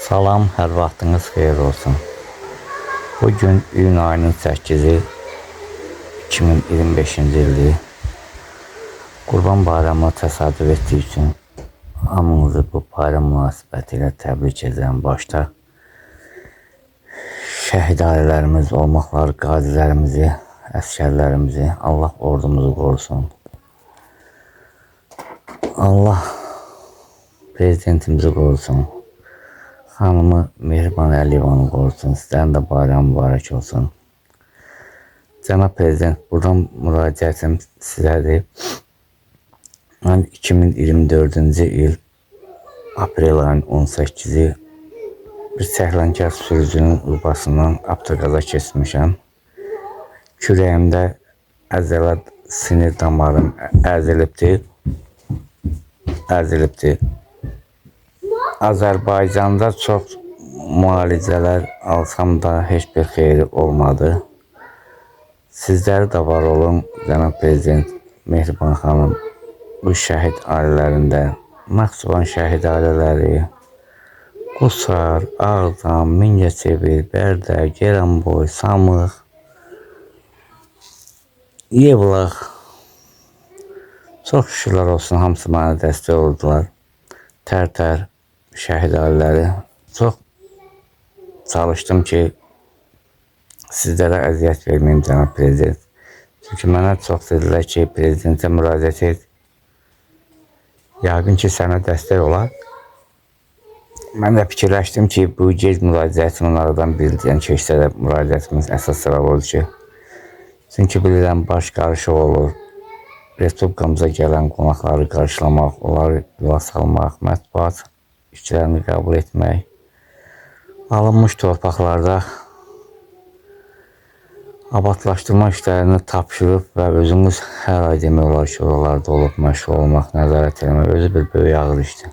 Salam, hər vaxtınız xeyir olsun. Bugün iyun ayının 8-i 2025-ci ildir. Qurban bayramına təsadüf etdiyi üçün hamınızı bu bayram münasibəti ilə təbrik edirəm. Başda şəhid ailələrimiz olmaqları, qazilərimizi, əskərlərimizi, Allah ordumuzu qorusun. Allah prezidentimizi qorusun. Hanımı Mehriban Əliyevanı qorusun. Sizlərin də bayram mübarək olsun. Cənab Prezident, buradan müraciətim sizədir. Mən 2024-cü il aprel ayının 18-i bir səhlənkar sürücünün ubasından avtoqaza keçmişəm. Kürəyimdə əzələ sinir damarım əzilibdir. Azərbaycanda çox müalicələr alsam da heç bir xeyri olmadı. Sizləri də var olun, Cənab Prezident, Mehriban xanım, bu şəhid ailələrində, Naxçıvan şəhid ailələri, Qusar, Ağdam, Mingəçevir, Bərdə, Geranboy, Samıq, Yevlax, çox şükürlər olsun, hamısı mənə dəstək oldular. Tərtər şəhid ailələri, çox çalışdım ki, sizlərə əziyyət verməyim, Cənab Prezident. Çünki mənə çox dedilər ki, Prezidentə müraciət et, yəqin ki, sənə dəstək olar. Mən də fikirləşdim ki, bu gec müraciətimin aradan bildiğin keçsə də müraciətimiz əsas sıra olur ki, çünki bilirəm, baş qarışıq olur. Respublikamıza gələn qonaqları qarşılamaq, onları yola salmaq, mətbuat işçilərini qəbul etmək, alınmış torpaqlarda abadlaşdırma işlərini tapşırıb və özümüz hər ay demək olar ki, oralarda olub məşğul olmaq, nəzarət eləmək özü bir böyük ağır işdir.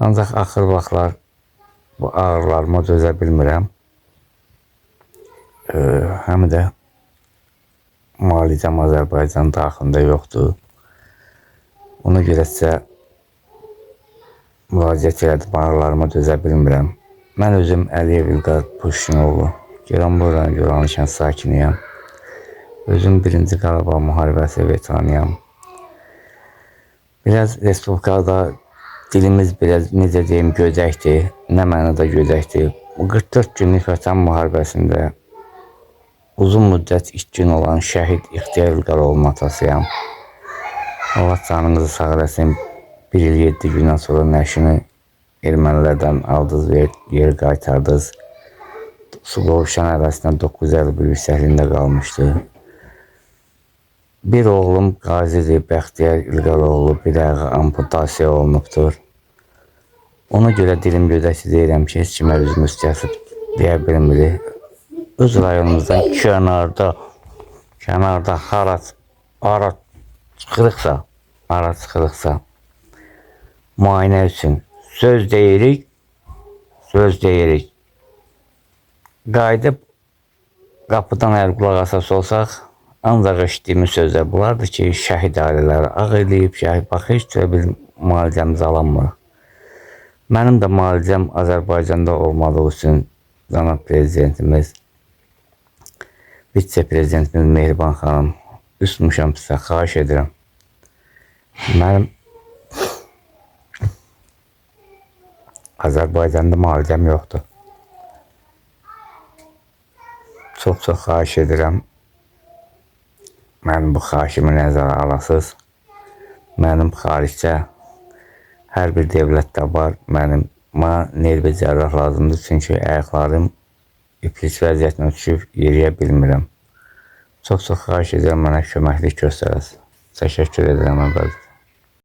Ancaq axır vaxtlar bu ağırlarıma dözə bilmirəm. Həm də müalicəm Azərbaycan daxilində yoxdur. Ona görə sizə müraciət elədim, ağırlarıma dözə bilmirəm. Mən özüm Əliyev İlqar Puşkinoğlu, Geranboy rayonu Göranlı kənd sakiniyəm. Özüm 1-ci Qarabağ müharibəsi veteranıyam. Biraz Respublikada dilimiz biraz, necə deyim, göcəkdir, nə mənada göcəkdir. 44 günlük Vətən müharibəsində uzun müddət itkin olan şəhid İxtiyar İlqarovun atasıyam. Allah canınızı sağ eləsin. 1 il 7 gündən sonra nəşini ermənilərdən aldınız və yeri qaytardınız. Suqovuşan ərazisindən 951 yüksəkliyində qalmışdı. Bir oğlum qazidir, Bəxtiyar İlqaroğlu, bir ayağı amputasiya olunubdur. Ona görə dilim gödəkçi deyirəm ki, heç kimə üzümüz kəsib deyə bilmirik. Öz rayonumuzdan kənarda ara çıxırıqsa, müayinə üçün söz deyirik. Qayıdıb qapıdan əl qulaq asas olsaq, ancaq eşitdiyimiz sözlər bunlardır ki, şəhid ailələri ağ eləyib, bax, heç cürə bir müalicəmiz alınmır. Mənim də müalicəm Azərbaycanda olmadığı üçün Cənab Prezidentimiz, vitse-prezidentimiz Mehriban xanım, üstmüşəm sizə, xahiş edirəm. Mənim Azərbaycanda müalicəm yoxdur. Çox xahiş edirəm. Mənim bu xahişimi nəzərə alasınız. Mənim xaricdə hər bir devlətdə var. Mənə nervi cərrah lazımdır. Çünki ayaqlarım iflic vəziyyətinə düşüb yeriyə bilmirəm. Çox xahiş edirəm, mənə köməklik göstərəsiniz. Təşəkkür edirəm əvvəlcə.